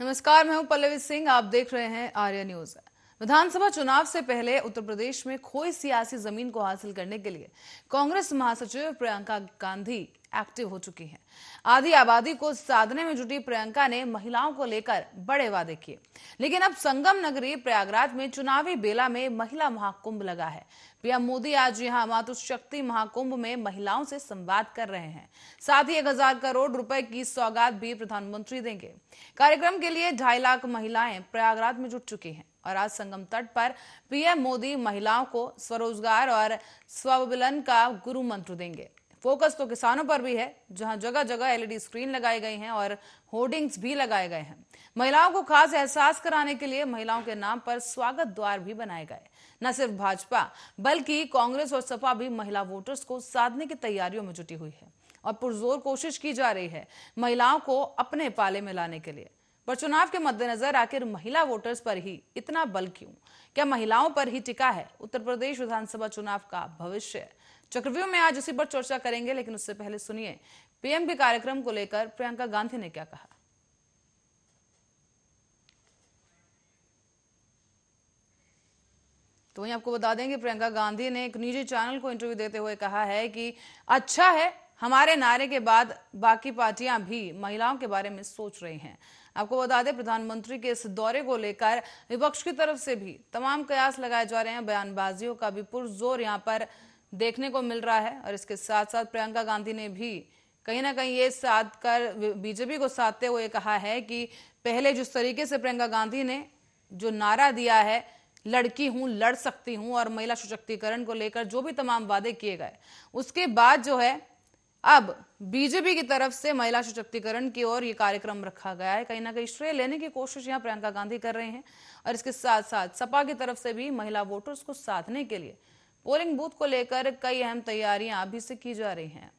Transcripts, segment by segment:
नमस्कार, मैं हूं पल्लवी सिंह। आप देख रहे हैं आर्या न्यूज। विधानसभा चुनाव से पहले उत्तर प्रदेश में खोई सियासी जमीन को हासिल करने के लिए कांग्रेस महासचिव प्रियंका गांधी एक्टिव हो चुकी हैं। आधी आबादी को साधने में जुटी प्रियंका ने महिलाओं को लेकर बड़े वादे किए, लेकिन अब संगम नगरी प्रयागराज में चुनावी बेला में महिला महाकुंभ लगा है। पीएम मोदी आज यहां मातृशक्ति महाकुंभ में महिलाओं से संवाद कर रहे हैं। साथ ही 1000 करोड़ रुपए की सौगात भी प्रधानमंत्री देंगे। कार्यक्रम के लिए 2.5 लाख महिलाएं प्रयागराज में जुट चुकी हैं और आज संगम तट पर पीएम मोदी महिलाओं को स्वरोजगार और स्वावलंबन का गुरु मंत्र देंगे। फोकस तो किसानों पर भी है, जहां जगह जगह एलईडी स्क्रीन लगाई गई हैं और होर्डिंग्स भी लगाए गए हैं। महिलाओं को खास एहसास कराने के लिए महिलाओं के नाम पर स्वागत द्वार भी बनाए गए। न सिर्फ भाजपा बल्कि कांग्रेस और सपा भी महिला वोटर्स को साधने की तैयारियों में जुटी हुई है और पुरजोर कोशिश की जा रही है महिलाओं को अपने पाले में लाने के लिए। पर चुनाव के मद्देनजर आखिर महिला वोटर्स पर ही इतना बल क्यों? क्या महिलाओं पर ही टिका है उत्तर प्रदेश विधानसभा चुनाव का भविष्य? चक्रव्यूह में आज इसी पर चर्चा करेंगे, लेकिन उससे पहले सुनिए पीएम के कार्यक्रम को लेकर प्रियंका गांधी ने क्या कहा। तो वहीं आपको बता दें कि प्रियंका गांधी ने एक निजी चैनल को इंटरव्यू देते हुए कहा है कि अच्छा है, हमारे नारे के बाद बाकी पार्टियां भी महिलाओं के बारे में सोच रही हैं। आपको बता दें, प्रधानमंत्री के इस दौरे को लेकर विपक्ष की तरफ से भी तमाम कयास लगाए जा रहे हैं। बयानबाजियों का भी पुरजोर यहां पर देखने को मिल रहा है और इसके साथ साथ प्रियंका गांधी ने भी कहीं ना कहीं ये साध कर बीजेपी को साधते हुए कहा है कि पहले जिस तरीके से प्रियंका गांधी ने जो नारा दिया है, लड़की हूं, लड़ सकती हूं, और महिला सशक्तिकरण को लेकर जो भी तमाम वादे किए गए, उसके बाद जो है अब बीजेपी की तरफ से महिला सशक्तिकरण की ओर ये कार्यक्रम रखा गया है। कहीं ना कहीं श्रेय लेने की कोशिश यहां प्रियंका गांधी कर रहे हैं और इसके साथ साथ सपा की तरफ से भी महिला वोटर्स को साधने के लिए पोलिंग बूथ को लेकर कई अहम तैयारियां अभी से की जा रही हैं।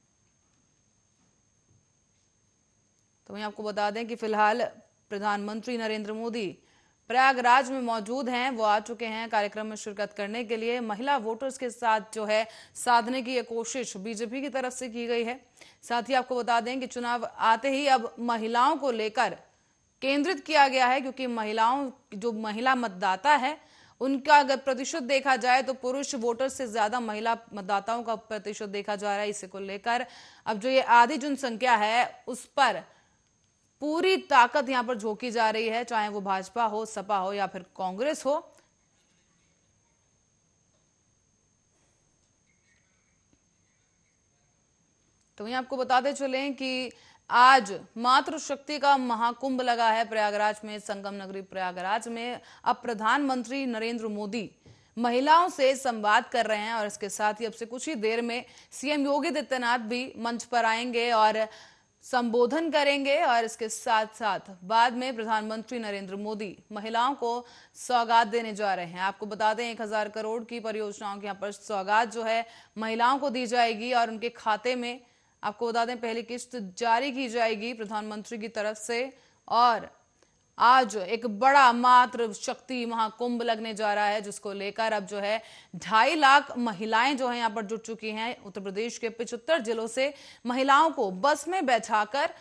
तो वहीं आपको बता दें कि फिलहाल प्रधानमंत्री नरेंद्र मोदी प्रयागराज में मौजूद हैं। वो आ चुके हैं कार्यक्रम में शिरकत करने के लिए। महिला वोटर्स के साथ जो है साधने की ये कोशिश बीजेपी की तरफ से की गई है। साथ ही आपको बता दें कि चुनाव आते ही अब महिलाओं को लेकर केंद्रित किया गया है, क्योंकि महिलाओं जो महिला मतदाता है उनका अगर प्रतिशत देखा जाए तो पुरुष वोटर से ज्यादा महिला मतदाताओं का प्रतिशत देखा जा रहा है। इसी को लेकर अब जो ये आधी जनसंख्या है उस पर पूरी ताकत यहां पर झोंकी जा रही है, चाहे वो भाजपा हो, सपा हो या फिर कांग्रेस हो। तो वहीं आपको बताते चलें कि आज मातृशक्ति का महाकुंभ लगा है प्रयागराज में, संगम नगरी प्रयागराज में। अब प्रधानमंत्री नरेंद्र मोदी महिलाओं से संवाद कर रहे हैं और इसके साथ ही अब से कुछ ही देर में सीएम योगी आदित्यनाथ भी मंच पर आएंगे और संबोधन करेंगे और इसके साथ साथ बाद में प्रधानमंत्री नरेंद्र मोदी महिलाओं को सौगात देने जा रहे हैं। आपको बता दें 1000 करोड़ की परियोजनाओं के यहाँ पर सौगात जो है महिलाओं को दी जाएगी और उनके खाते में आपको बता दें पहली किस्त जारी की जाएगी प्रधानमंत्री की तरफ से। और आज एक बड़ा मातृ शक्ति महाकुंभ लगने जा रहा है, जिसको लेकर अब जो है 2.5 लाख महिलाएं जो है यहाँ पर जुट चुकी हैं। उत्तर प्रदेश के 75 जिलों से महिलाओं को बस में बैठाकर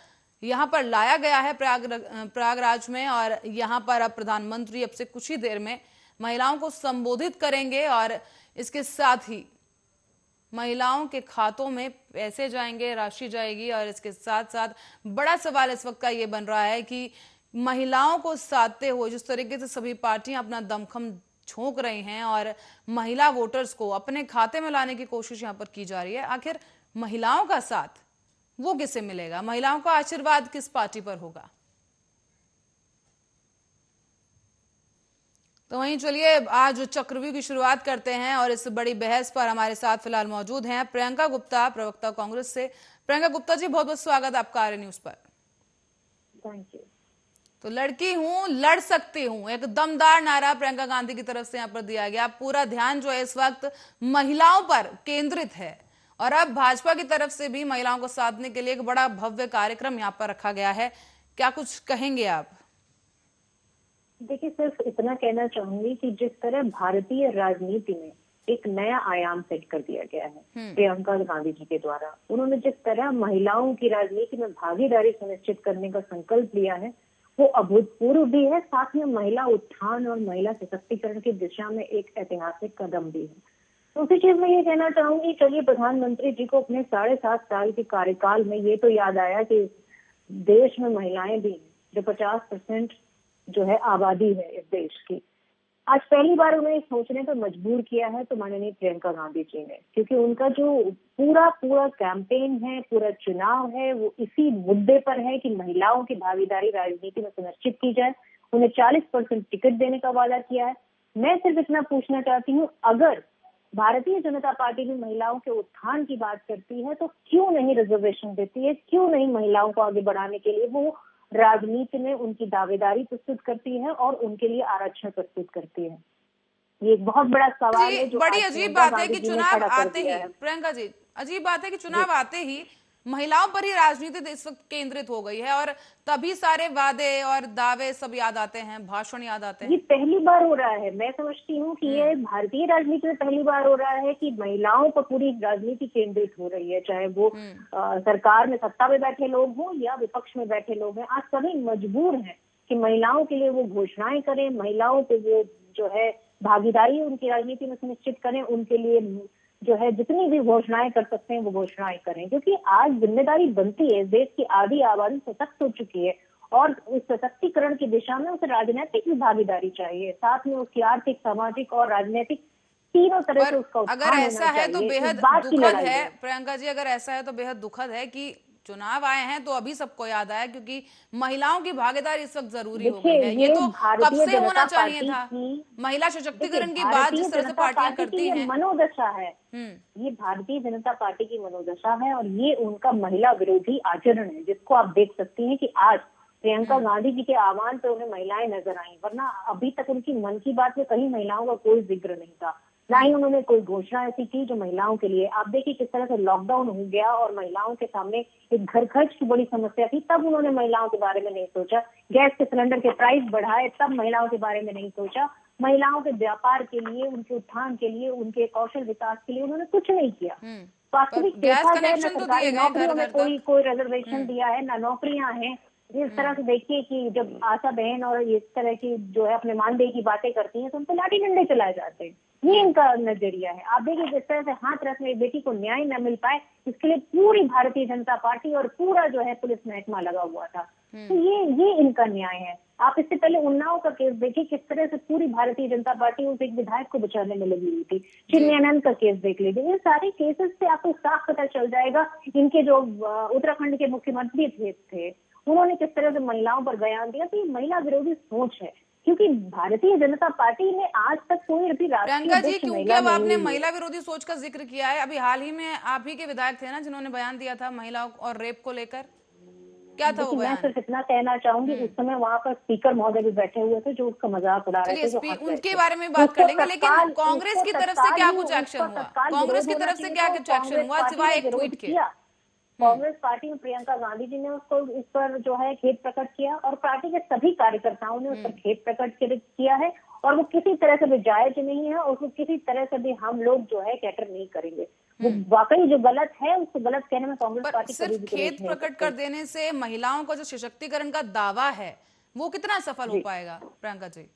यहाँ पर लाया गया है प्रयागराज में और यहाँ पर अब प्रधानमंत्री अब से कुछ ही देर में महिलाओं को संबोधित करेंगे और इसके साथ ही महिलाओं के खातों में पैसे जाएंगे, राशि जाएगी। और इसके साथ साथ बड़ा सवाल इस वक्त का ये बन रहा है कि महिलाओं को साधते हुए जिस तरीके से सभी पार्टियां अपना दमखम झोंक रही हैं और महिला वोटर्स को अपने खाते में लाने की कोशिश यहां पर की जा रही है, आखिर महिलाओं का साथ वो किसे मिलेगा? महिलाओं का आशीर्वाद किस पार्टी पर होगा? तो वहीं चलिए आज चक्रव्यूह की शुरुआत करते हैं और इस बड़ी बहस पर हमारे साथ फिलहाल मौजूद हैं प्रियंका गुप्ता, प्रवक्ता कांग्रेस से। प्रियंका गुप्ता जी, बहुत बहुत स्वागत आपका आर्य न्यूज पर। Thank you. तो लड़की हूं, लड़ सकती हूं, एक दमदार नारा प्रियंका गांधी की तरफ से यहाँ पर दिया गया। पूरा ध्यान जो है इस वक्त महिलाओं पर केंद्रित है और अब भाजपा की तरफ से भी महिलाओं को साधने के लिए एक बड़ा भव्य कार्यक्रम यहाँ पर रखा गया है। क्या कुछ कहेंगे आप? देखिए, सिर्फ इतना कहना चाहूंगी कि जिस तरह भारतीय राजनीति में एक नया आयाम सेट कर दिया गया है प्रियंका गांधी जी के द्वारा, उन्होंने जिस तरह महिलाओं की राजनीति में भागीदारी सुनिश्चित करने का संकल्प लिया है, वो अभूतपूर्व भी है, साथ में महिला उत्थान और महिला सशक्तिकरण की दिशा में एक ऐतिहासिक कदम भी है। दूसरी चीज मैं ये कहना चाहूंगी, चलिए प्रधानमंत्री जी को अपने 7.5 साल के कार्यकाल में ये तो याद आया कि देश में महिलाएं भी हैं, जो 50% जो है आबादी है इस देश की। आज पहली बार उन्हें सोचने पर मजबूर किया है तो माननीय प्रियंका गांधी जी ने, क्योंकि उनका जो पूरा पूरा कैंपेन है, पूरा चुनाव है, वो इसी मुद्दे पर है कि महिलाओं की भागीदारी राजनीति में सुनिश्चित की जाए। उन्हें 40% टिकट देने का वादा किया है। मैं सिर्फ इतना पूछना चाहती हूँ, अगर भारतीय जनता पार्टी भी महिलाओं के उत्थान की बात करती है तो क्यों नहीं रिजर्वेशन देती है, क्यों नहीं महिलाओं को आगे बढ़ाने के लिए वो राजनीति में उनकी दावेदारी प्रस्तुत करती है और उनके लिए आरक्षण प्रस्तुत करती है। ये एक बहुत बड़ा सवाल है जी, जो बड़ी आज अजीब प्रियंका बात है गांधी कि जी ने चुनाव खड़ा कर आते दिया ही, है। प्रियंका जी, अजीब बात है कि चुनाव आते ही महिलाओं पर ही राजनीति इस वक्त केंद्रित हो गई है और तभी सारे वादे और दावे सब याद आते हैं, भाषण याद आते ये हैं। पहली बार हो रहा है, मैं समझती हूँ कि ये भारतीय राजनीति में पहली बार हो रहा है कि महिलाओं पर पूरी राजनीति केंद्रित हो रही है, चाहे वो सरकार में सत्ता में बैठे लोग हों या विपक्ष में बैठे लोग हैं। आज सभी मजबूर हैं कि महिलाओं के लिए वो घोषणाएं करें, महिलाओं को वो जो है भागीदारी उनकी राजनीति में सुनिश्चित करें, उनके लिए जो है जितनी भी घोषणाएं कर सकते हैं वो घोषणाएं करें, क्योंकि आज जिम्मेदारी बनती है। देश की आधी आबादी सशक्त हो चुकी है और उस सशक्तिकरण की दिशा में उसे राजनीतिक भी भागीदारी चाहिए, साथ में उसकी आर्थिक, सामाजिक और राजनीतिक तीनों तरह से उसका उत्थान अगर ऐसा होना है तो चाहिए। बेहद इस बात की दुखद लड़ाई है है। प्रियंका जी, अगर ऐसा है तो बेहद दुखद है कि चुनाव आए हैं तो अभी सबको याद आया, क्योंकि महिलाओं की भागीदारी इस वक्त जरूरी हो गई देखिए, है। ये ये तो कब भारतीय से होना जनता चाहिए पार्टी था। की महिला देखिए सशक्तिकरण की बात भारतीय जिस तरह से जनता पार्टियां पार्टी की करती ये हैं। मनोदशा है। ये भारतीय जनता पार्टी की मनोदशा है और ये उनका महिला विरोधी आचरण है, जिसको आप देख सकती हैं कि आज प्रियंका गांधी जी के आह्वान पर उन्हें महिलाएं नजर आई, वरना अभी तक उनकी मन की बात में कहीं महिलाओं का कोई जिक्र नहीं था, ना ही उन्होंने कोई घोषणा ऐसी की जो महिलाओं के लिए। आप देखिए किस तरह से लॉकडाउन हो गया और महिलाओं के सामने एक घर खर्च की बड़ी समस्या थी, तब उन्होंने महिलाओं के बारे में नहीं सोचा। गैस के सिलेंडर के प्राइस बढ़ाए, तब महिलाओं के बारे में नहीं सोचा। महिलाओं के व्यापार के लिए, उनके उत्थान के लिए, उनके कौशल विकास के लिए उन्होंने कुछ नहीं किया। पर वास्तविक गैस देखा जाए, न कनेक्शन तो सरकारी दिए गए घर नौकरियों में घर तक। कोई रिजर्वेशन दिया है, न नौकरियां हैं। इस तरह से देखिए कि जब आशा बहन और इस तरह की जो है अपने मानदेय की बातें करती हैं तो उन पर लाठी डंडे चलाए जाते हैं। ये इनका नजरिया है। आप देखिए जिस तरह से हाथ रस में बेटी को न्याय न मिल पाए, इसके लिए पूरी भारतीय जनता पार्टी और पूरा जो है पुलिस महकमा लगा हुआ था। तो ये इनका न्याय है। आप इससे पहले उन्नाव का केस देखिए, किस तरह से पूरी भारतीय जनता पार्टी उस एक विधायक को बचाने में लगी हुई थी। चिन्मयानंद का केस देख लीजिए। इन सारे केसेस से आपको साफ पता चल जाएगा इनके जो उत्तराखंड के मुख्यमंत्री थे उन्होंने किस तरह से महिलाओं पर बयान दिया। तो ये महिला विरोधी सोच है, क्योंकि भारतीय जनता पार्टी ने आज तक कोई भी प्रियंका जी, क्योंकि अब आपने नहीं महिला विरोधी सोच का जिक्र किया है, अभी हाल ही में आप ही के विधायक थे ना जिन्होंने बयान दिया था महिलाओं और रेप को लेकर, क्या था वो देखिए, मैं बयान? सिर्फ इतना कहना चाहूंगी, उस समय वहां पर स्पीकर महोदय भी बैठे हुए थे जो उसका मजाक उड़ा रहे थे, जो हंस रहे उनके थे। बारे में बात कर लेंगे, लेकिन कांग्रेस की तरफ से क्या कुछ एक्शन उसका हुआ? तत्काल कांग्रेस विरोध की होना तरफ से चाहिए क्या था। कुछ एक्शन कांग्रेस हुआ पार्टी सिवाय ने एक विरोध ट्वीट के? किया। कांग्रेस पार्टी में प्रियंका गांधी जी ने उसको इस पर जो है खेद प्रकट किया और पार्टी के सभी कार्यकर्ताओं ने उस पर खेद प्रकट किया है और वो किसी तरह से भी जायज नहीं है और उसको किसी तरह से भी हम लोग जो है कैटर नहीं करेंगे। वो वाकई जो गलत है उसको गलत कहने में कांग्रेस पर पार्टी कभी सिर्फ भी खेद गुरेज नहीं प्रकट कर करती। देने से महिलाओं का जो सशक्तिकरण का दावा है वो कितना सफल हो जी पाएगा प्रियंका जी?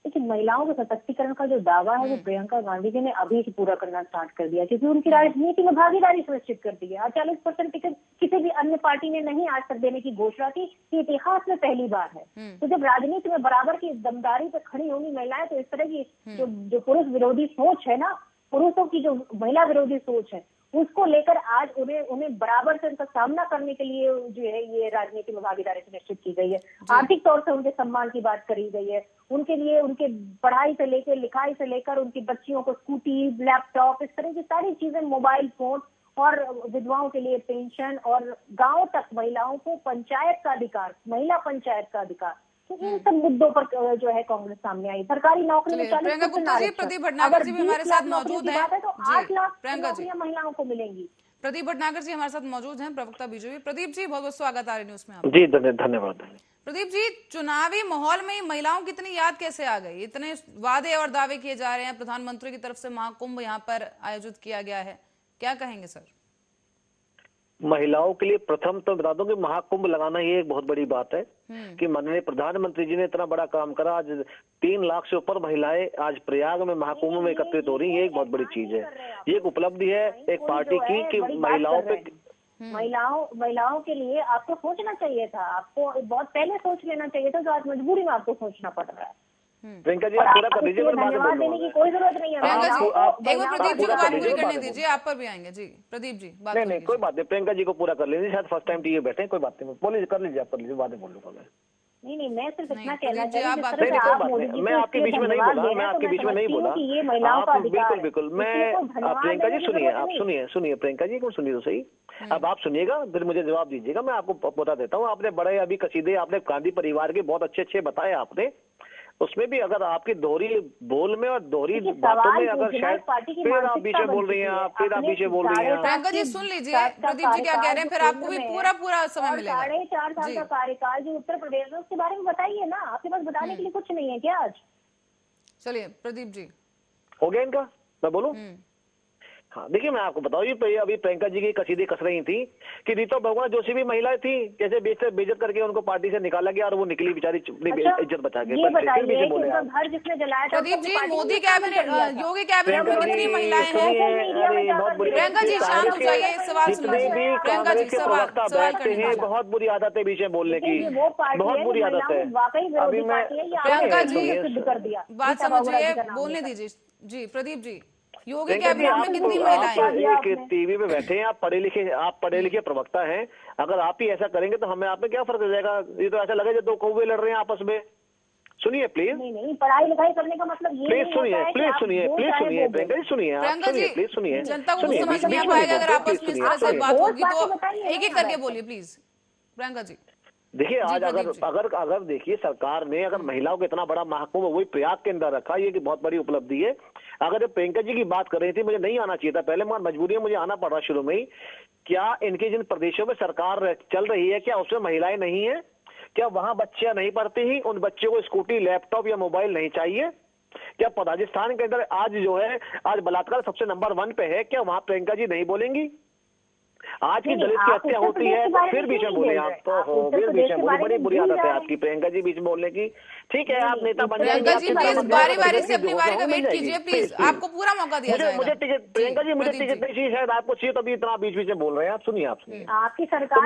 देखिए, महिलाओं के सशक्तिकरण का जो दावा है वो प्रियंका गांधी जी ने अभी ही पूरा करना स्टार्ट कर दिया, क्योंकि उनकी राजनीति में भागीदारी सुनिश्चित कर दी है। 40% टिकट किसी भी अन्य पार्टी ने नहीं आज तक देने की घोषणा की, ये इतिहास में पहली बार है। तो जब राजनीति में बराबर की दमदारी पे खड़ी होंगी महिलाएं, तो इस तरह की जो पुरुष विरोधी सोच है ना, पुरुषों की जो महिला विरोधी सोच है, उसको लेकर आज उन्हें बराबर से उनका सामना करने के लिए जो है ये राजनीति में भागीदारी सुनिश्चित की गई है। आर्थिक तौर से उनके सम्मान की बात करी गई है। उनके लिए उनके पढ़ाई से लेकर, लिखाई से लेकर, उनकी बच्चियों को स्कूटी, लैपटॉप, इस तरह की सारी चीजें, मोबाइल फोन और विधवाओं के लिए पेंशन और गांव तक महिलाओं को पंचायत का अधिकार, महिला पंचायत का अधिकार, तो इन सब मुद्दों पर जो है कांग्रेस सामने आई। सरकारी नौकरी में 40% आरक्षण। प्रदीप भटनागर जी भी हमारे साथ मौजूद हैं तो 8 लाख प्रियंका जी, नौकरियां महिलाओं को मिलेंगी। प्रदीप भटनागर जी हमारे साथ मौजूद हैं, प्रवक्ता बीजेपी। प्रदीप जी, बहुत बहुत स्वागत आर्य न्यूज में आपका। जी धन्यवाद। प्रदीप जी, चुनावी माहौल में महिलाओं की इतनी याद कैसे आ गई? इतने वादे और दावे किए जा रहे हैं, प्रधानमंत्री की तरफ से महाकुंभ यहाँ पर आयोजित किया गया है, क्या कहेंगे सर? महिलाओं के लिए प्रथम तो बता दूं कि महाकुंभ लगाना ये एक बहुत बड़ी बात है कि माननीय प्रधानमंत्री जी ने इतना बड़ा काम करा। आज 3 लाख से ऊपर महिलाएं आज प्रयाग में महाकुंभ में एकत्रित हो रही है। ये एक बहुत बड़ी चीज है, ये एक उपलब्धि है एक पार्टी की कि महिलाओं पे महिलाओं के लिए आपको सोचना चाहिए था, आपको बहुत पहले सोच लेना चाहिए था, जो आज मजबूरी में आपको सोचना पड़ रहा है। प्रियंका जी आप पूरा कर लीजिए, धन्यवाद देने की कोई जरूरत नहीं है। प्रियंका जी एक बार प्रदीप जी को बात पूरी करने बाद दीजिए, आप पर भी आएंगे जी। प्रदीप जी बात नहीं कोई बात नहीं, प्रियंका जी को पूरा कर लीजिए, शायद फर्स्ट टाइम टीवी बैठे, कोई बात नहीं, बोलिए कर लीजिए, आप कर लीजिए, बाद में बोल लूंगा मैं। नहीं मैं सिर्फ इतना कहना प्रदीप जी, आप बात चाहती नहीं, मैं आपके बीच में नहीं बोला, मैं आपके बीच में नहीं बोला। ये महिलाओं का अधिकार बिल्कुल मैं प्रियंका जी सुनिए, आप सुनिए प्रियंका जी को सुनिए तो सही। अब आप सुनिएगा फिर मुझे जवाब दीजिएगा, मैं आपको बता देता हूँ। आपने बड़े अभी कसीदे आपने गांधी परिवार के बहुत अच्छे बताए आपने, उसमें भी अगर आपकी दोहरी बोल में और दोहरी बातों में अगर शायद फिर आप पीछे बोल रही हैं, आप फिर आप पीछे बोल रही हैं। प्रियंका जी सुन लीजिए प्रदीप जी क्या कह रहे हैं, फिर आपको भी पूरा समय मिलेगा। 4.5 साल का कार्यकाल जो उत्तर प्रदेश में, उसके बारे में बताइए ना, आपके पास बताने के लिए कुछ नहीं है क्या आज? चलिए प्रदीप जी हो गया इनका, मैं बोलूं? हाँ देखिए मैं आपको बताऊँ, ये अभी प्रियंका जी की कसीदे कस रही थी कि रीता बहुगुणा जोशी भी महिलाएं थी, कैसे बेइज्जत करके उनको पार्टी से निकाला गया और वो निकली बेचारी इज्जत बचा के। ये बताइए कि घर जिसने जलाया था प्रदीप जी, मोदी कैबिनेट योगी कैबिनेट में कितनी महिलाएं हैं? प्रियंका जी शांत हो जाइए, सवाल सुनिए। प्रियंका जी सवाल करने बहुत बुरी आदत है बीच में बोलने की, बहुत बुरी आदत है। अभी मैं प्रियंका जी बात समझिए, बोलने दीजिए जी। प्रदीप जी योगी कैबिनेट में कितनी महिलाएं? टीवी पे बैठे हैं, आप पढ़े लिखे प्रवक्ता हैं, अगर आप ही ऐसा करेंगे तो हमें आप में क्या फर्क हो जाएगा? ये तो ऐसा लगे जो दो कौवे लड़ रहे हैं आपस में। सुनिए प्लीज। नहीं पढ़ाई लिखाई करने का मतलब ये प्लीज सुनिए प्रियंका जी सुनिए, प्लीज सुनिए। जनता को समझ नहीं आ पाएगा अगर आपस में इस तरह से बात होगी तो एक एक करके बोलिए प्लीज प्रियंका जी। देखिए आज अगर देखिए सरकार ने अगर महिलाओं को इतना बड़ा महाकुंभ वही प्रयाग के अंदर रखा, ये बहुत बड़ी उपलब्धि है। अगर प्रियंका जी की बात कर रही थी, मुझे नहीं आना चाहिए था पहले, मगर मजबूरी है मुझे आना पड़ रहा शुरू में ही। क्या इनके जिन प्रदेशों में सरकार चल रही है क्या उसमें महिलाएं नहीं है? क्या वहां बच्चियां नहीं पढ़ती ही? उन बच्चों को स्कूटी लैपटॉप या मोबाइल नहीं चाहिए? क्या राजस्थान के अंदर आज जो है आज बलात्कार सबसे नंबर 1 पे है, क्या वहां प्रियंका जी नहीं बोलेंगी? आज की दलित की हत्या होती है तो फिर बीच में बोले आप, तो हो फिर बीच में बोले, बड़ी बुरी आदत है आपकी प्रियंका जी बीच में बोलने की। ठीक है आप नेता बन जाएंगे, प्रियंका जी प्लीज बारी बारी से अपनी बारी का वेट कीजिए प्लीज, आपको पूरा मौका दिया जाएगा। मुझे टिकट प्रियंका जी, मुझे टिकट नहीं चाहिए, शायद आपको चाहिए, तभी इतना बीच बीच में बोल रहे हैं आप। सुनिए आपकी सरकार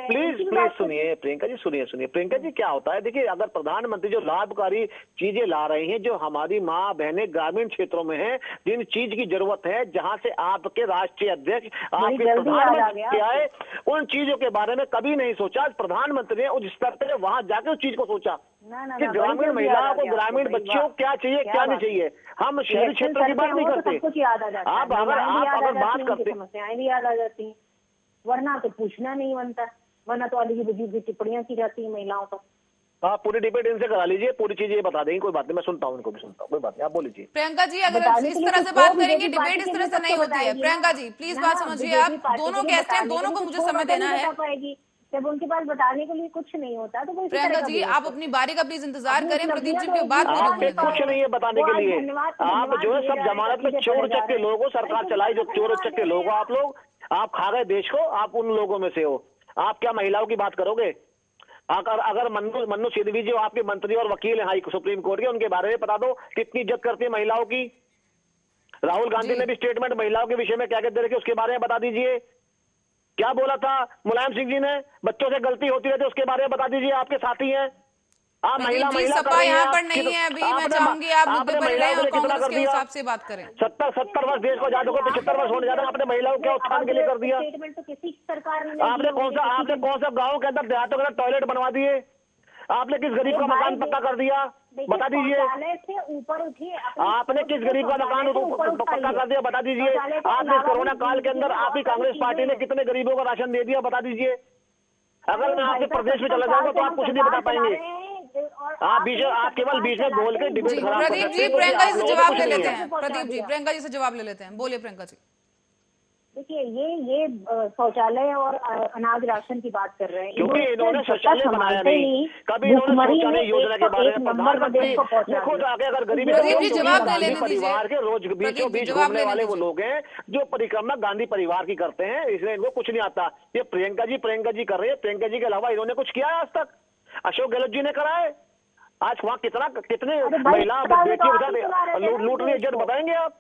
प्लीज सुनिए प्रियंका जी, सुनिए प्रियंका जी क्या होता है। देखिए अगर प्रधानमंत्री जो लाभकारी चीजें ला रहे हैं, जो हमारी माँ बहनें ग्रामीण क्षेत्रों में है, जिन चीज की जरूरत है, जहाँ से आपके राष्ट्रीय अध्यक्ष आपके प्रधानमंत्री क्या है, उन चीजों के बारे में कभी नहीं सोचा। प्रधानमंत्री ने उस स्तर पर वहां जाके उस चीज को सोचा कि ग्रामीण महिलाओं को, ग्रामीण बच्चियों को क्या चाहिए क्या नहीं चाहिए। हम शहरी क्षेत्र की बात नहीं करते, आप अगर बात करते समस्याएं भी याद आ जाती, वरना तो पूछना नहीं बनता, वरना तो अजीब अजीब की टिप्पणियां की जाती है महिलाओं पर। आप पूरी डिबेट इनसे करा लीजिए, पूरी चीजें ये बता देंगे, कोई बात नहीं, मैं सुनता हूँ, उनको भी सुनता हूँ, कोई बात नहीं, आप बोल लीजिए। प्रियंका जी अगर इस तरह से बात करेंगे, डिबेट इस तरह से नहीं होती है। प्रियंका जी प्लीज बात समझिए, आप दोनों गेस्ट हैं, दोनों को मुझे समय देना है। जब उनके पास बताने के लिए कुछ नहीं होता तो कोई प्रियंका जी आप अपनी बारी का प्लीज इंतजार करें, प्रदीप जी की बात पूरी होने दें। कुछ नहीं है बताने के लिए, आप जो है सब जमानत में चोर चक्के लोगों को सरकार चलाई, जो चोर चक्के लोग आप लोग, आप खा गए देश को, आप उन लोगों में से हो। आप क्या महिलाओं की बात करोगे? अगर मन्नू सिद्धवी जो आपके मंत्री और वकील हैं हाई सुप्रीम कोर्ट के, उनके बारे में बता दो कितनी इज्जत करती है महिलाओं की। राहुल गांधी ने भी स्टेटमेंट महिलाओं के विषय में क्या कहते रहे उसके बारे में बता दीजिए। क्या बोला था मुलायम सिंह जी ने, बच्चों से गलती होती रहती है उसके बारे में बता दीजिए, आपके साथी हैं आप। महिला सपा यहाँ पर नहीं है अभी, मैं चाहूंगी आप मुद्दे पर रहे और कांग्रेस के हिसाब से बात करें। 70 वर्ष देश को आजाद होकर 75 वर्ष होने जा रहा है, आपने महिलाओं के उत्थान के लिए कर दिया। आपने कौन सा गाँव के अंदर देहातों के अंदर टॉयलेट बनवा दिए? आपने किस गरीब का मकान पक्का कर दिया, बता दीजिए। आपने किस गरीब का मकान पक्का कर दिया, बता दीजिए। आपने कोरोना काल के अंदर आपकी कांग्रेस पार्टी ने कितने गरीबों को राशन दे दिया, बता दीजिए। अगर मैं आपके प्रदेश में चला जाऊंगा तो आप कुछ नहीं बता पाएंगे। आप केवल बीच में बोल के डिबेट खराब प्रदीप जी प्रियंका जी से जवाब ले लेते हैं। प्रदीप जी प्रियंका जी से जवाब ले लेते हैं, बोलिए प्रियंका जी। देखिए ये शौचालय और अनाज राशन की बात कर रहे हैं, क्योंकि इन्होंने शौचालय बनाया नहीं, कभी इन्होंने शौचालय योजना के बारे में प्रधानमंत्री खुद आगे अगर गरीब गांधी परिवार के रोज बीचों बीच घूमने वाले वो लोग हैं जो परिक्रमा गांधी परिवार की करते हैं, इसलिए इनको कुछ नहीं आता। ये प्रियंका जी कर रहे हैं, प्रियंका जी के अलावा इन्होंने कुछ किया है आज तक? अशोक गहलोत जी ने करा है? आज वहाँ कितने महिला बेटियों लूट रही है बताएंगे आप?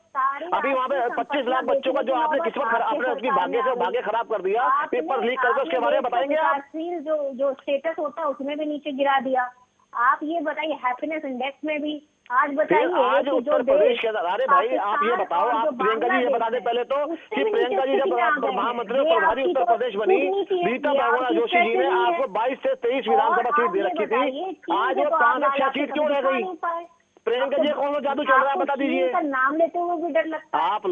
अभी वहाँ पे 25 लाख बच्चों का जो आपने किस्मत आपने उसकी भाग्य खराब कर दिया, पेपर लीक करके उसके बारे में बताएंगे आप? जो स्टेटस होता है उसमें भी नीचे गिरा दिया। आप ये बताइए हैप्पीनेस इंडेक्स में भी आज बताइए आज उत्तर प्रदेश के अरे भाई आप ये बताओ, आप प्रियंका जी ये बता दें पहले तो कि प्रियंका जी जब महामंत्री प्रभारी उत्तर प्रदेश बनी, रीता बहुगुणा जोशी जी ने आपको 22 से 23 विधानसभा सीट दे रखी थी, आज वो 5 से 6 सीट क्यों रह गई? प्रियंका जी कौन सा जादू चल रहा है बता दीजिए। नाम लेते हुए भी डर लगता है। आप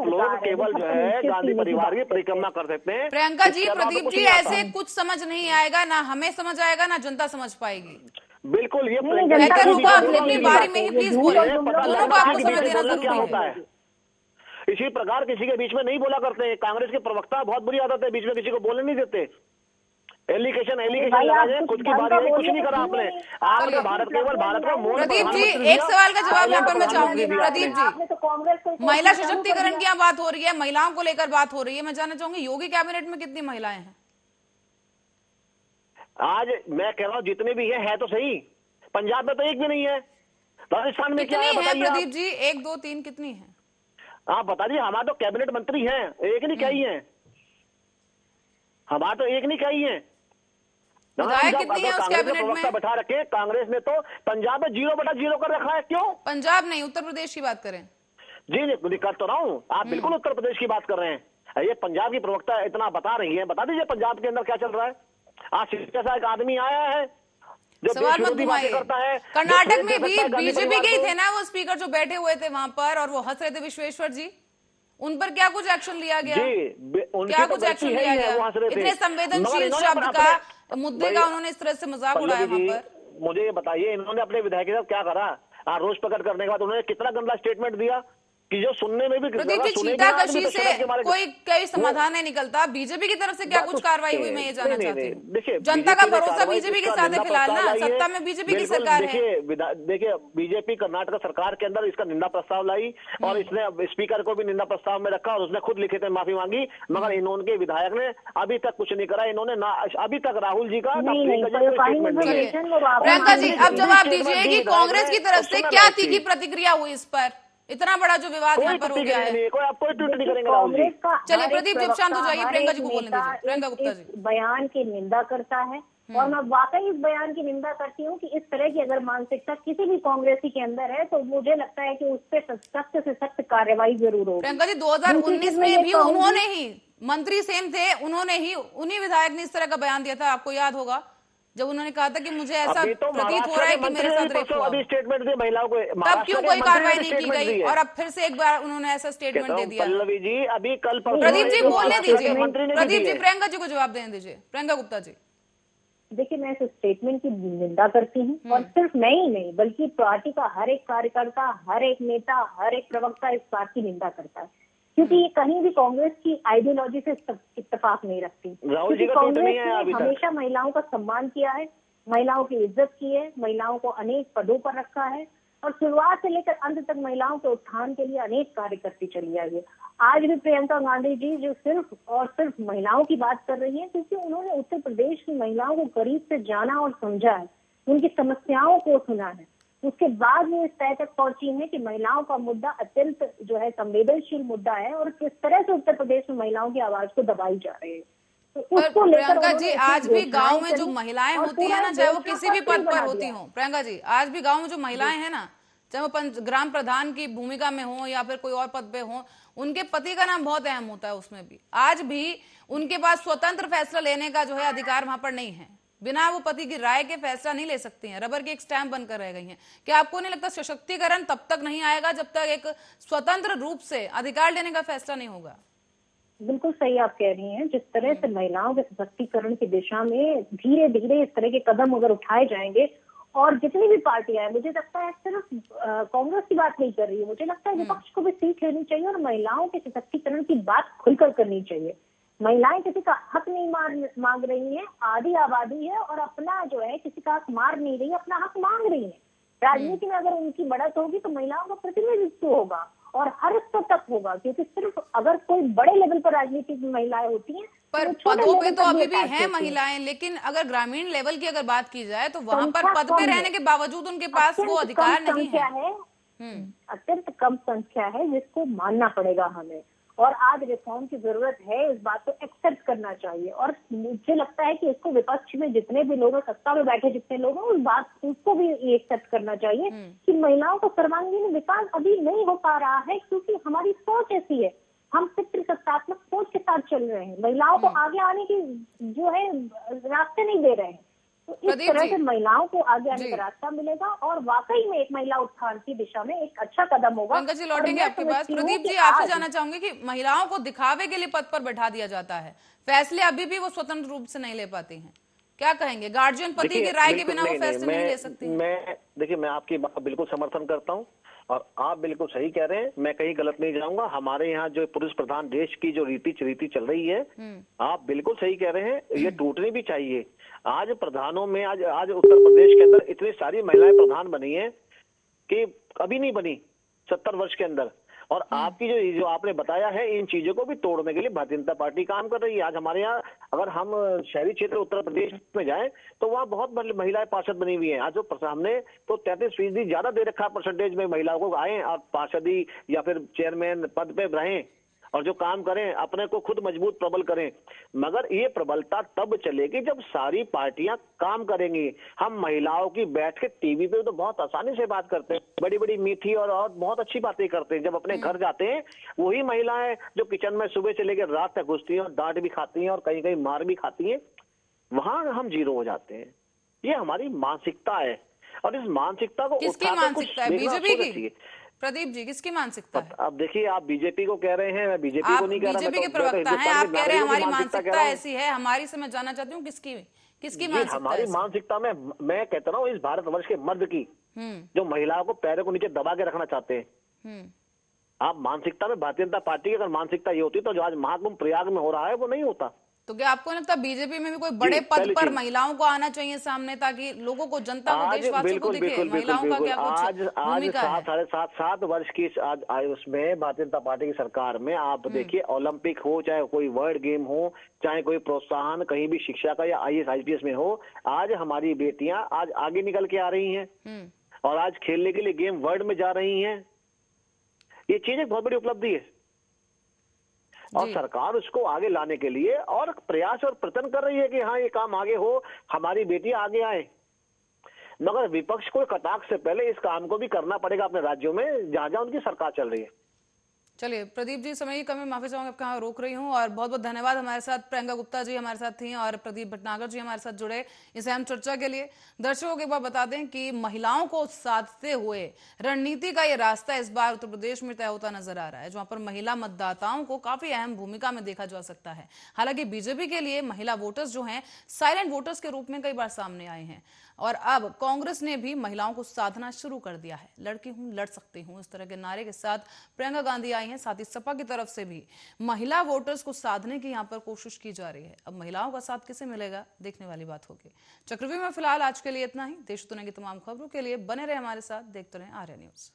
लोग केवल जो है गांधी परिवार की परिक्रमा कर सकते हैं। प्रियंका जी, प्रदीप जी, ऐसे कुछ समझ नहीं आएगा, ना हमें समझ आएगा ना जनता समझ पाएगी। बिल्कुल ये बेहतर होगा अपनी बारी में ही प्लीज बोले, दोनों को आपको समय देना जरूरी होता है। इसी प्रकार किसी के बीच में नहीं बोला करते हैं। कांग्रेस के प्रवक्ता बहुत बुरी आदत है, बीच में किसी को बोलने नहीं देते। एलिगेशन लगाए, खुद की बारी है, कुछ नहीं करा आपने। आपने केवल भारत का मोड़। प्रदीप जी, एक सवाल का जवाब यहाँ पर मैं चाहूंगी। प्रदीप जी, महिला सशक्तिकरण की बात हो रही है, महिलाओं को लेकर बात हो रही है, मैं जानना चाहूंगी योगी कैबिनेट में कितनी महिलाएं हैं? आज मैं कह रहा हूँ जितने भी है तो सही। पंजाब में तो एक भी नहीं है। राजस्थान में क्या है बताइए प्रदीप जी? 1 2 3 कितनी है आप बता दीजिए। हमारे तो कैबिनेट मंत्री हैं, एक नहीं कही है। हमारे तो एक नहीं कही है। कितनी है उस कैबिनेट में? बैठा रखे कांग्रेस ने तो पंजाब में 0/0 कर रखा है। क्यों? पंजाब नहीं, उत्तर प्रदेश की बात करें। जी कर तो रहा हूँ, आप बिल्कुल उत्तर प्रदेश की बात कर रहे हैं। ये पंजाब की प्रवक्ता इतना बता रही है, बता दीजिए पंजाब के अंदर क्या चल रहा है। आज जैसा एक आदमी आया है जो सवाल मत घुमाइए। कर्नाटक में भी बीजेपी के ही थे ना वो स्पीकर जो बैठे हुए थे वहां पर, और वो हंस रहे थे विश्वेश्वर जी, उन पर क्या कुछ एक्शन लिया गया? क्या कुछ एक्शन लिया गया? इतने संवेदनशील शब्द का, मुद्दे का उन्होंने इस तरह से मजाक उड़ाया वहां पर। मुझे ये बताइए इन्होंने अपने विधायक के साथ क्या करा? रोष प्रकट करने के बाद उन्होंने कितना गंदा स्टेटमेंट दिया कि जो सुनने में भी छींटाकशी से कोई समाधान नहीं निकलता। बीजेपी की तरफ से क्या कुछ कार्रवाई हुई, मैं ये जानना चाहती हूँ। जनता का भरोसा बीजेपी के साथ है फिलहाल ना, सत्ता में बीजेपी की सरकार है। देखिए बीजेपी कर्नाटक सरकार के अंदर इसका निंदा प्रस्ताव लाई और इसने स्पीकर को भी निंदा प्रस्ताव में रखा और उसने खुद लिखे थे माफी मांगी, मगर इन्होंने विधायक ने अभी तक कुछ नहीं करा। इन्होंने ना अभी तक राहुल जी का प्रियंका जी अब जवाब दीजिए कि कांग्रेस की तरफ से क्या तीखी प्रतिक्रिया हुई इस पर? इतना बड़ा जो विवाद यहाँ पर हो गया है। आप कोई ट्वीट नहीं करेंगे राहुल जी। चलिए प्रदीप जी शांत हो जाइए, प्रियंका जी को बोलने दीजिए। प्रियंका गुप्ता जी, बयान की निंदा करता है और मैं वाकई इस बयान की निंदा करती हूँ कि इस तरह की अगर मानसिकता किसी भी कांग्रेसी के अंदर है तो मुझे लगता है कि उस पर सख्त से सख्त कार्रवाई जरूर होगी। प्रियंका जी 2019 में भी उन्होंने ही, मंत्री सेम थे, उन्होंने ही, उन्हीं विधायक ने इस तरह का बयान दिया था, आपको याद होगा, जब उन्होंने कहा था कि मुझे ऐसा प्रतीत हो रहा है कि मेरे साथ रेप हुआ। अभी स्टेटमेंट दिए महिलाओं को, तब क्यों कोई कार्रवाई नहीं की गई और अब फिर से एक बार उन्होंने ऐसा स्टेटमेंट दे दिया? पल्लवी जी अभी कल प्रदीप जी बोलने दीजिए, प्रदीप जी प्रियंका जी को जवाब देने दीजिए। प्रियंका गुप्ता जी, देखिए मैं इस स्टेटमेंट की निंदा करती हूँ और सिर्फ मैं ही नहीं बल्कि पार्टी का हर एक कार्यकर्ता, हर एक नेता, हर एक प्रवक्ता इस बात की निंदा करता है, क्योंकि ये कहीं भी कांग्रेस की आइडियोलॉजी से इत्तेफाक नहीं रखती। क्योंकि कांग्रेस ने हमेशा महिलाओं का सम्मान किया है, महिलाओं की इज्जत की है, महिलाओं को अनेक पदों पर रखा है और शुरुआत से लेकर अंत तक महिलाओं के उत्थान के लिए अनेक कार्य करती चली आई है। आज भी प्रियंका गांधी जी जो सिर्फ और सिर्फ महिलाओं की बात कर रही है क्योंकि उन्होंने उत्तर प्रदेश की महिलाओं को करीब से जाना और समझा है, उनकी समस्याओं को सुना है, उसके बाद में इस तय तक पहुंची है कि महिलाओं का मुद्दा अत्यंत जो है संवेदनशील मुद्दा है और किस तरह से उत्तर प्रदेश में महिलाओं की आवाज को दबाई जा रही है। तो प्रियंका जी आज भी गांव में जो महिलाएं होती है ना, चाहे वो किसी भी पद पर होती हो, प्रियंका जी आज भी गांव में जो महिलाएं हैं ना, चाहे वो ग्राम प्रधान की भूमिका में हो या फिर कोई और पद पे हो, उनके पति का नाम बहुत अहम होता है उसमें भी। आज भी उनके पास स्वतंत्र फैसला लेने का जो है अधिकार वहां पर नहीं है, बिना वो पति की राय के फैसला नहीं ले सकती हैं, रबर की एक स्टैंप बनकर रह गई हैं। क्या आपको नहीं लगता सशक्तिकरण तब तक नहीं आएगा जब तक एक स्वतंत्र रूप से अधिकार लेने का फैसला नहीं होगा? बिल्कुल सही आप कह रही हैं। जिस तरह से महिलाओं के सशक्तिकरण की दिशा में धीरे धीरे इस तरह के कदम अगर उठाए जाएंगे और जितनी भी पार्टियां हैं, मुझे लगता है सिर्फ कांग्रेस की बात नहीं कर रही है, मुझे लगता है विपक्ष को भी सीख लेनी चाहिए और महिलाओं के सशक्तिकरण की बात खुलकर करनी चाहिए। महिलाएं किसी का हक नहीं मांग रही हैं, आधी आबादी है और अपना जो है किसी का हक मार नहीं रही है, अपना हक मांग रही है। राजनीति में अगर उनकी बढ़त होगी तो महिलाओं का प्रतिनिधित्व होगा और हर स्तर तक होगा, क्योंकि सिर्फ अगर कोई बड़े लेवल पर राजनीति में महिलाएं होती हैं पर तो पदों पे तो अभी भी हैं महिलाएं, लेकिन अगर ग्रामीण लेवल की अगर बात की जाए तो वहां पर पद पे रहने के बावजूद उनके पास वो अधिकार नहीं है। अत्यंत कम संख्या है जिसको मानना पड़ेगा हमें, और आज रिफॉर्म की जरूरत है, इस बात को एक्सेप्ट करना चाहिए। और मुझे लगता है कि इसको विपक्ष में जितने भी लोग हैं, सत्ता में बैठे जितने लोग हैं, उस बात उसको भी एक्सेप्ट करना चाहिए कि महिलाओं का सर्वांगीण विकास अभी नहीं हो पा रहा है, क्योंकि हमारी सोच ऐसी है, हम पितृसत्तात्मक सोच के साथ चल रहे हैं, महिलाओं को आगे आने की जो है रास्ते नहीं दे रहे हैं। तो इस तरह से महिलाओं को आगे आने का रास्ता मिलेगा और वाकई में एक महिला उत्थान की दिशा में एक अच्छा कदम होगा। पंकज जी लौटेंगे आपके पास। प्रदीप जी, आपसे जानना चाहूंगी कि महिलाओं को दिखावे के लिए पद पर बैठा दिया जाता है, फैसले अभी भी वो स्वतंत्र रूप से नहीं ले पाती हैं, क्या कहेंगे? गार्जियन पति की राय के बिना वो फैसले नहीं ले सकती? मैं आपकी बात बिल्कुल समर्थन करता हूँ और आप बिल्कुल सही कह रहे हैं, मैं कहीं गलत नहीं जाऊंगा। हमारे यहाँ जो पुरुष प्रधान देश की जो रीति चल रही है, आप बिल्कुल सही कह रहे हैं, ये टूटनी भी चाहिए। आज प्रधानों में आज उत्तर प्रदेश के अंदर इतनी सारी महिलाएं प्रधान बनी हैं कि कभी नहीं बनी 70 वर्ष के अंदर। और आपकी जो आपने बताया है, इन चीजों को भी तोड़ने के लिए भारतीय जनता पार्टी काम कर रही है। आज हमारे यहाँ अगर हम शहरी क्षेत्र उत्तर प्रदेश में जाएं तो वहाँ बहुत महिलाएं पार्षद बनी हुई हैं। आज जो हमने तो 33% ज्यादा दे रखा है परसेंटेज में महिलाओं को आए और पार्षदी या फिर चेयरमैन पद पे रहें और जो काम करें, अपने को खुद मजबूत प्रबल करें। मगर ये प्रबलता तब चलेगी जब सारी पार्टियां काम करेंगी। हम महिलाओं की बैठ के टीवी पे तो बहुत आसानी से बात करते हैं, बड़ी बड़ी मीठी और बहुत अच्छी बातें करते हैं। जब अपने घर जाते हैं वही महिलाएं जो किचन में सुबह से लेकर रात तक घुसती हैं और डांट भी खाती हैं और कहीं कहीं मार भी खाती हैं, वहां हम जीरो हो जाते हैं। ये हमारी मानसिकता है और इस मानसिकता को किसकी मानसिकता है? बीजेपी की? प्रदीप जी, किसकी मानसिकता है? अब देखिए, आप बीजेपी को कह रहे हैं, मैं बीजेपी को नहीं कह रहा। बीजेपी के प्रवक्ता हैं, आप कह रहे हैं हमारी मानसिकता ऐसी है, हमारी से मैं जानना चाहती हूँ किसकी मानसिकता? हमारी मानसिकता में मैं कहता हूँ इस भारतवर्ष के मर्द की, जो महिलाओं को पैरों को नीचे दबा के रखना चाहते हैं। आप मानसिकता में भारतीय जनता पार्टी की अगर मानसिकता ये होती तो जो आज महाकुंभ प्रयाग में हो रहा है वो नहीं होता। तो क्या आपको लगता है बीजेपी में भी कोई बड़े पद पर महिलाओं को आना चाहिए सामने, ताकि लोगों को, जनता को, देशवासियों को दिखे महिलाओं का क्या कुछ भूमिका है? 7.5 वर्ष की आज उसमें भारतीय जनता पार्टी की सरकार में आप देखिए, ओलंपिक हो, चाहे कोई वर्ल्ड गेम हो, चाहे कोई प्रोत्साहन कहीं भी शिक्षा का या IAS IPS में हो, आज हमारी बेटियां आज आगे निकल के आ रही हैं और आज खेलने के लिए गेम वर्ल्ड में जा रही हैं। ये चीज एक बहुत बड़ी उपलब्धि है और सरकार उसको आगे लाने के लिए और प्रयास और प्रयत्न कर रही है कि हाँ ये काम आगे हो, हमारी बेटी आगे आए। मगर विपक्ष को कटाक्ष से पहले इस काम को भी करना पड़ेगा अपने राज्यों में जहां जहां उनकी सरकार चल रही है। चलिए प्रदीप जी, समय की कमी, माफी चाहूंगा आपका रोक रही हूँ, और बहुत बहुत धन्यवाद। हमारे साथ प्रियंका गुप्ता जी हमारे साथ थी और प्रदीप भटनागर जी हमारे साथ जुड़े इस अहम चर्चा के लिए। दर्शकों को एक बार बता दें कि महिलाओं को साधते हुए रणनीति का ये रास्ता इस बार उत्तर प्रदेश में तय होता नजर आ रहा है, जहां पर महिला मतदाताओं को काफी अहम भूमिका में देखा जा सकता है। हालांकि बीजेपी के लिए महिला वोटर्स जो हैं साइलेंट वोटर्स के रूप में कई बार सामने आए हैं और अब कांग्रेस ने भी महिलाओं को साधना शुरू कर दिया है। लड़की हूं, लड़ सकती हूं, इस तरह के नारे के साथ प्रियंका गांधी आई हैं। साथ ही सपा की तरफ से भी महिला वोटर्स को साधने की यहां पर कोशिश की जा रही है। अब महिलाओं का साथ किसे मिलेगा, देखने वाली बात होगी। चक्रव्यूह में फिलहाल आज के लिए इतना ही। देश दुनिया की तमाम खबरों के लिए बने रहे हमारे साथ, देखते रहे आर्या न्यूज।